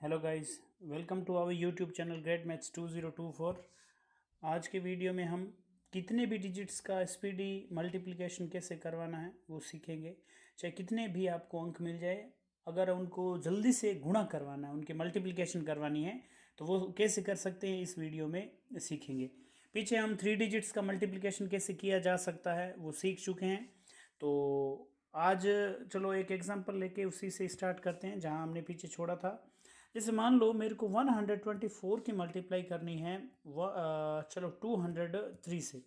Hello guys, welcome to our YouTube channel great maths 2024। आज के video में हम कितने भी डिजिट्स का स्पीडी मल्टीप्लिकेशन कैसे करवाना है वो सीखेंगे। चाहे कितने भी आपको अंक मिल जाए, अगर उनको जल्दी से गुणा करवाना है, उनकी मल्टीप्लिकेशन करवानी है, तो वो कैसे कर सकते हैं इस वीडियो में सीखेंगे। पीछे हम 3 डिजिट्स का मल्टीप्लिकेशन कैसे किया जा सकता है वो सीख चुके हैं। तो आज चलो एक एग्जांपल लेके उसी से स्टार्ट करते हैं जहां हमने पीछे छोड़ा था। जैसे मान लो मेरे को 124 की मल्टीप्लाई करनी है चलो 203 से।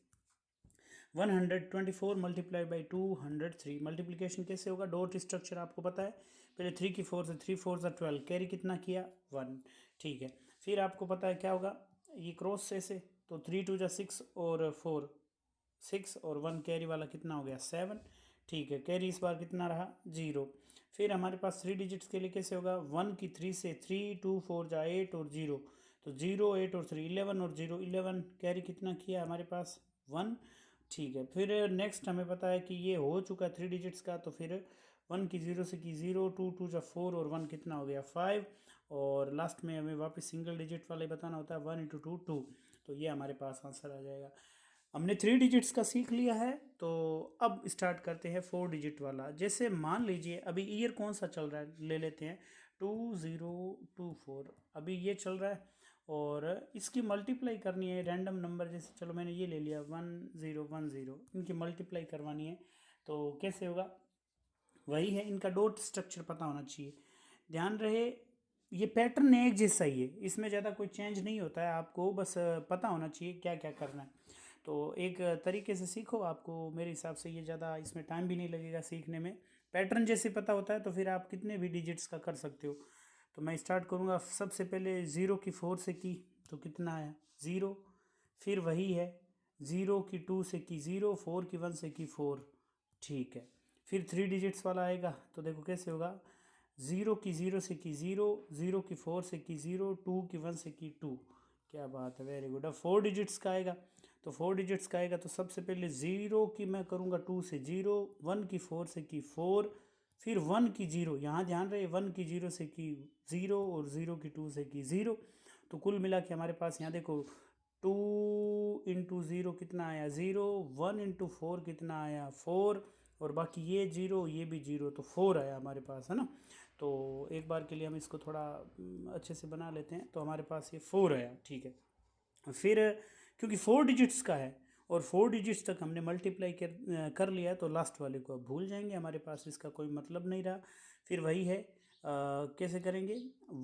124 मल्टीप्लाई बाई 203 मल्टीप्लिकेशन कैसे होगा, डॉट स्ट्रक्चर आपको पता है। पहले 3 की 4 से 3 4 12, कैरी कितना किया 1। ठीक है, फिर आपको पता है क्या होगा, ये क्रॉस से तो 3 2 जा 6 और 4 6 और 1 कैरी वाला कितना हो गया 7। ठीक है, कैरी इस बार कितना रहा 0। फिर हमारे पास 3 डिजिट्स के लिए कैसे होगा, 1 की 3 से 3 2 4 जा 8 और 0, तो 0 8 और 3 11 और 0 11, कैरी कितना किया हमारे पास 1। ठीक है, फिर नेक्स्ट हमें पता है कि ये हो चुका है 3 डिजिट्स का, तो फिर 1 की 0 से की 0, 2 2 जा 4 और 1 कितना हो गया 5, और लास्ट में हमें वापस सिंगल डिजिट वाले बताना होता है 1 इंटू 2 2। तो ये हमारे पास आंसर आ जाएगा। हमने 3 डिजिट्स का सीख लिया है, तो अब स्टार्ट करते हैं 4 डिजिट वाला। जैसे मान लीजिए अभी ईयर कौन सा चल रहा है, ले लेते हैं 2024, अभी ये चल रहा है और इसकी मल्टीप्लाई करनी है रैंडम नंबर। जैसे चलो मैंने ये ले लिया 1010, इनकी मल्टीप्लाई करवानी है तो कैसे होगा, वही है, इनका डॉट स्ट्रक्चर पता होना चाहिए। ध्यान रहे ये पैटर्न एक जैसा ही है, इसमें ज़्यादा कोई चेंज नहीं होता है, आपको बस पता होना चाहिए क्या क्या करना है। तो एक तरीके से सीखो, आपको मेरे हिसाब से ये ज़्यादा इसमें टाइम भी नहीं लगेगा सीखने में। पैटर्न जैसे पता होता है तो फिर आप कितने भी डिजिट्स का कर सकते हो। तो मैं स्टार्ट करूँगा, सबसे पहले 0 की 4 से की तो कितना आया 0। फिर वही है 0 की 2 से की 0, 4 की 1 से की 4। ठीक है, फिर 3 डिजिट्स वाला आएगा तो देखो कैसे होगा, 0 की 0 से की 0, 0 की 4 से की 0, 2 की 1 से की 2। क्या बात है, वेरी गुड। अब 4 डिजिट्स का आएगा, तो 4 डिजिट्स का आएगा तो सबसे पहले 0 की मैं करूँगा 2 से 0, 1 की 4 से की 4, फिर 1 की 0, यहाँ ध्यान रहे 1 की 0 से की 0 और 0 की 2 से की 0। तो कुल मिला के हमारे पास यहाँ देखो 2 इंटू 0 कितना आया 0, 1 इंटू 4 कितना आया 4, और बाकी ये 0 ये भी 0, तो 4 आया हमारे पास, है ना। तो एक बार के लिए हम इसको थोड़ा अच्छे से बना लेते हैं, तो हमारे पास ये 4 आया। ठीक है, फिर क्योंकि 4 डिजिट्स का है और 4 डिजिट्स तक हमने मल्टीप्लाई कर लिया है, तो लास्ट वाले को अब भूल जाएंगे, हमारे पास इसका कोई मतलब नहीं रहा। फिर वही है कैसे करेंगे,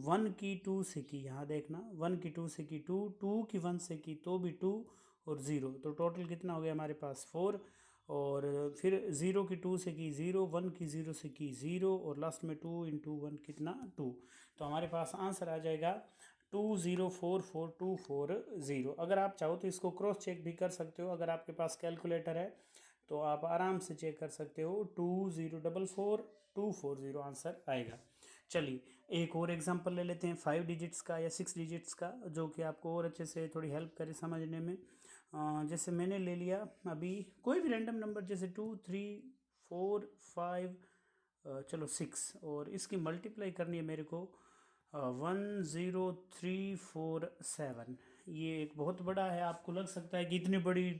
1 की 2 से की, यहाँ देखना 1 की 2 से की 2, 2 की 1 से की तो भी 2 और 0, तो टोटल कितना हो गया हमारे पास 4। और फिर 0 की 2 से की 0, 1 की 0 से की 0, और लास्ट में 2 इंटू 1 कितना 2। तो हमारे पास आंसर आ जाएगा 20444240। अगर आप चाहो तो इसको क्रॉस चेक भी कर सकते हो, अगर आपके पास कैलकुलेटर है तो आप आराम से चेक कर सकते हो, 2044240 आंसर आएगा। चलिए एक और एग्जांपल ले लेते हैं 5 डिजिट्स का या 6 डिजिट्स का, जो कि आपको और अच्छे से थोड़ी हेल्प करे समझने में। जैसे मैंने ले लिया अभी कोई भी रैंडम नंबर, जैसे 2 3 4 5, चलो 6, और इसकी मल्टीप्लाई करनी है मेरे को 10347। ये एक बहुत बड़ा है, आपको लग सकता है कि इतनी बड़ी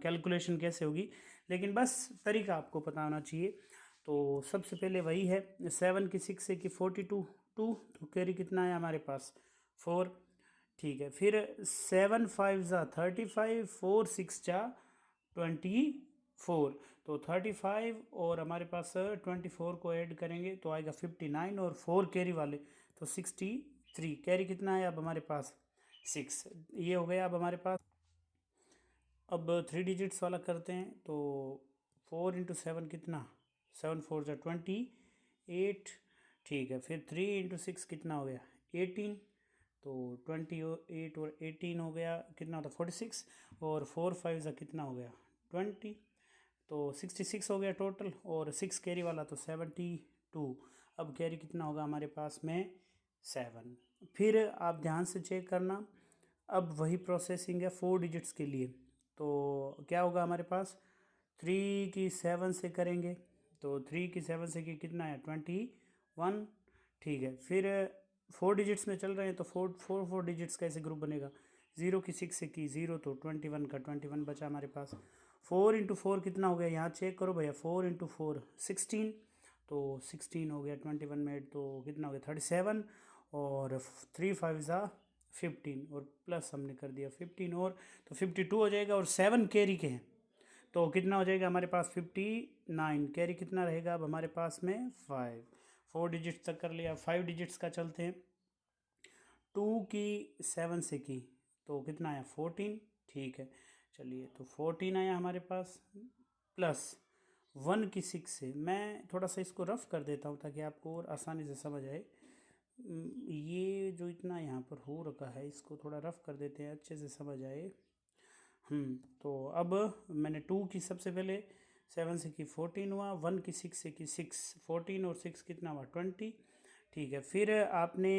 कैलकुलेशन कैसे होगी, लेकिन बस तरीका आपको पता होना चाहिए। तो सबसे पहले वही है 7 की 6 से कि 42 2, तो कैरी कितना है हमारे पास 4। ठीक है, फिर 7 5 जा 35, 4 6 जा 24, तो 35 और हमारे पास 24 को ऐड करेंगे तो आएगा 59, और 4 कैरी वाले तो 63, कैरी कितना है अब हमारे पास 6। ये हो गया अब हमारे पास। अब 3 डिजिट्स वाला करते हैं, तो 4 इंटू 7 कितना, 7 4 जा 28। ठीक है, फिर 3 इंटू 6 कितना हो गया 18, तो 28 और 18 हो गया कितना होता 46, और 4 5 जा कितना हो गया 20, तो 66 हो गया टोटल, और 6 कैरी वाला तो 72। अब कैरी कितना होगा हमारे पास में 7। फिर आप ध्यान से चेक करना, अब वही प्रोसेसिंग है 4 डिजिट्स के लिए। तो क्या होगा हमारे पास, 3 की 7 से करेंगे, तो 3 की 7 से कि कितना है 21। ठीक है, फिर 4 डिजिट्स में चल रहे हैं तो फोर डिजिट्स का ऐसे ग्रुप बनेगा। 0 की 6 से की 0 तो 21 का 21 बचा हमारे पास। 4 × 4 कितना हो गया, यहाँ चेक करो भैया। 4 × 4 16, तो 16 हो गया 21 में तो कितना हो गया 37, और 3 5 ज़ा 15, और प्लस हमने कर दिया 15 और, तो 52 हो जाएगा। और 7 कैरी के हैं तो कितना हो जाएगा हमारे पास 59। कैरी कितना रहेगा अब हमारे पास में 5। 4 डिजिट्स तक कर लिया, 5 डिजिट्स का चलते हैं। 2 की 7 से की तो कितना आया 14, ठीक है। चलिए तो 14 आया हमारे पास, प्लस 1 की 6 से। मैं थोड़ा सा इसको रफ कर देता हूँ ताकि आपको और आसानी से समझ आए। ये जो इतना यहाँ पर हो रखा है इसको थोड़ा रफ कर देते हैं, अच्छे से समझ आए। तो अब मैंने 2 की सबसे पहले 7 से की 14 हुआ, 1 की 6 से की 6, 14 और 6 कितना हुआ 20, ठीक है। फिर आपने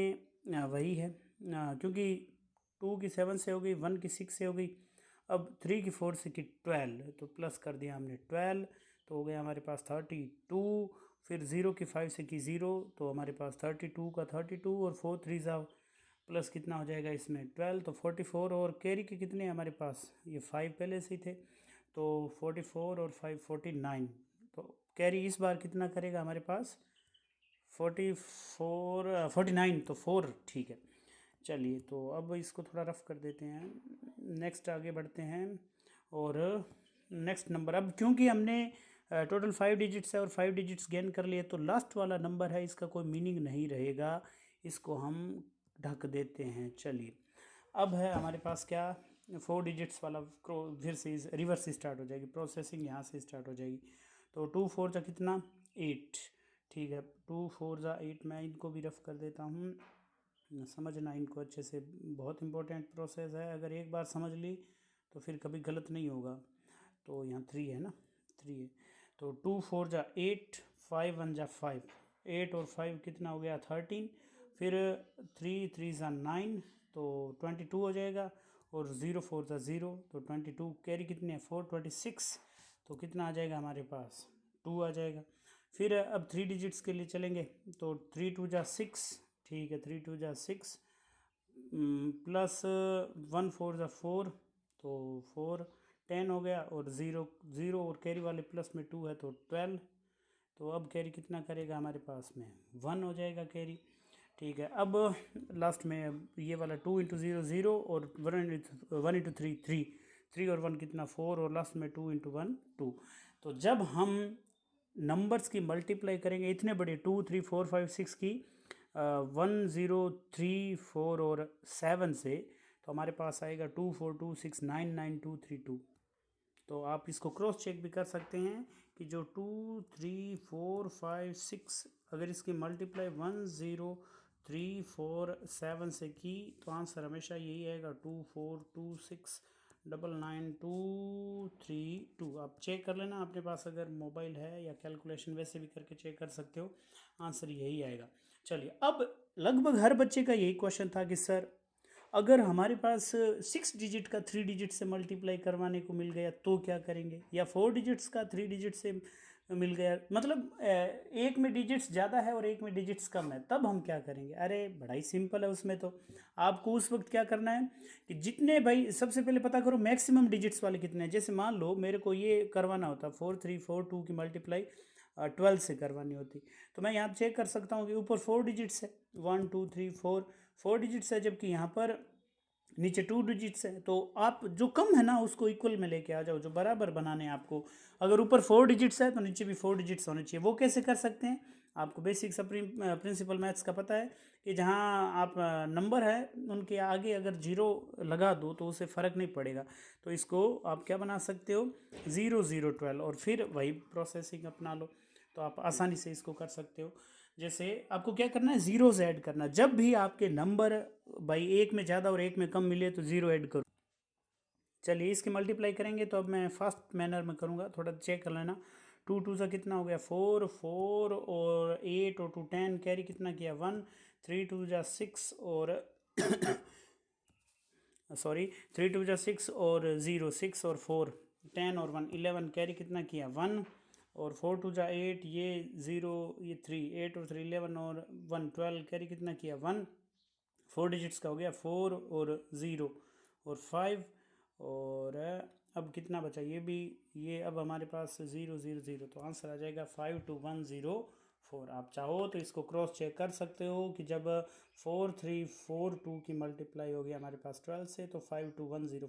वही है क्योंकि 2 की 7 से हो गई, 1 की 6 से हो गई। अब 3 की 4 से की 12, तो प्लस कर दिया हमने 12, तो हो गया हमारे पास 32। फिर 0 की 5 से की 0, तो हमारे पास 32 का 32, और 4 3 ज़ा प्लस कितना हो जाएगा इसमें 12, तो 44। और कैरी के कितने हैं हमारे पास, ये 5 पहले से ही थे, तो 44 और 5 49। तो कैरी इस बार कितना करेगा हमारे पास 44 49, तो 4, ठीक है। चलिए तो अब इसको थोड़ा रफ कर देते हैं, नेक्स्ट आगे बढ़ते हैं। और नेक्स्ट नंबर, अब क्योंकि हमने टोटल 5 डिजिट्स है और 5 डिजिट्स गेन कर लिए, तो लास्ट वाला नंबर है इसका कोई मीनिंग नहीं रहेगा, इसको हम ढक देते हैं। चलिए अब है हमारे पास क्या 4 डिजिट्स वाला, फिर से रिवर्स स्टार्ट हो जाएगी प्रोसेसिंग, यहाँ से स्टार्ट हो जाएगी। तो 2 4 जा कितना 8, ठीक है। 2 4 जा 8, मैं इनको भी रफ कर देता हूँ, समझना इनको अच्छे से, बहुत इंपॉर्टेंट प्रोसेस है, अगर एक बार समझ ली तो फिर कभी गलत नहीं होगा। तो यहाँ 3 है ना, 3 है, तो 2 4 जा 8, 5 1 जा 5, 8 और 5 कितना हो गया 13। फिर 3 3 ज़ा 9, तो 22 हो जाएगा, और 0 4 ज़ा 0, तो 22। कैरी कितने हैं 4 26, तो कितना आ जाएगा हमारे पास 2 आ जाएगा। फिर अब 3 डिजिट्स के लिए चलेंगे, तो 3 2 जा 6, ठीक है, 3 2 जा 6, प्लस 1 4 ज़ा 4, तो 4 10 हो गया, और 0 0 और कैरी वाले प्लस में 2 है तो 12। तो अब कैरी कितना करेगा हमारे पास में 1 हो जाएगा कैरी, ठीक है। अब लास्ट में ये वाला 2 × 0 0, और 1 × 3 3, 3 और 1 कितना 4, और लास्ट में 2 × 1 2। तो जब हम नंबर्स की मल्टीप्लाई करेंगे इतने बड़े 2 3 4 5 6 की 1 0 3 4 और 7 से, तो हमारे पास आएगा 2 4 2 6 9 9 2 3 2। तो आप इसको क्रॉस चेक भी कर सकते हैं कि जो 2 3 4 5 6, अगर इसकी मल्टीप्लाई 1 0 3 4 7 से की, तो आंसर हमेशा यही आएगा 2 4 2 6 9 9 2 3 2। आप चेक कर लेना अपने पास अगर मोबाइल है, या कैलकुलेशन वैसे भी करके चेक कर सकते हो, आंसर यही आएगा। चलिए अब लगभग हर बच्चे का यही क्वेश्चन था कि सर अगर हमारे पास 6 डिजिट का 3 डिजिट से मल्टीप्लाई करवाने को मिल गया तो क्या करेंगे, या 4 डिजिट्स का 3 डिजिट से मिल गया, मतलब एक में डिजिट्स ज़्यादा है और एक में डिजिट्स कम है, तब हम क्या करेंगे। अरे बड़ा ही सिंपल है उसमें, तो आपको उस वक्त क्या करना है कि जितने भाई सबसे पहले पता करो मैक्सिमम डिजिट्स वाले कितने हैं। जैसे मान लो मेरे को ये करवाना होता 4 3 4 2 की मल्टीप्लाई 12 से करवानी होती, तो मैं यहाँ चेक कर सकता हूँ कि ऊपर 4 डिजिट्स है 1 2 3 4 डिजिट्स है, जबकि यहाँ पर नीचे 2 डिजिट्स है। तो आप जो कम है ना उसको इक्वल में लेके आ जाओ, जो बराबर बनाने हैं आपको। अगर ऊपर 4 डिजिट्स है तो नीचे भी 4 डिजिट्स होने चाहिए। वो कैसे कर सकते हैं, आपको बेसिक प्रिंसिपल मैथ्स का पता है कि जहाँ आप नंबर है उनके आगे अगर 0 लगा दो तो उससे फ़र्क नहीं पड़ेगा। तो इसको आप क्या बना सकते हो 0 0 12, और फिर वही प्रोसेसिंग अपना लो, तो आप आसानी से इसको कर सकते हो। जैसे आपको क्या करना है ज़ीरोज़ ऐड करना, जब भी आपके नंबर भाई एक में ज़्यादा और एक में कम मिले तो ज़ीरो ऐड करो। चलिए इसकी मल्टीप्लाई करेंगे, तो अब मैं फास्ट मैनर में करूँगा, थोड़ा चेक कर लेना। 2 2 सा कितना हो गया 4 4, और 8 और 2 10, कैरी कितना किया 1, 3 2 जा 6, और सॉरी 3 2 जा 6, और 0 6, और 4 10, और 1 11, कैरी कितना किया 1, और 4 2 जा 8, ये 0 ये 3 8 और 3 11, और 1 12, कैरी कितना किया 1, 4 डिजिट्स का हो गया, 4 और 0 और 5 और अब कितना बचा, ये भी, ये अब हमारे पास 0 0 0, तो आंसर आ जाएगा 52104। आप चाहो तो इसको क्रॉस चेक कर सकते हो कि जब 4342 की मल्टीप्लाई होगी हमारे पास 12 से तो 52104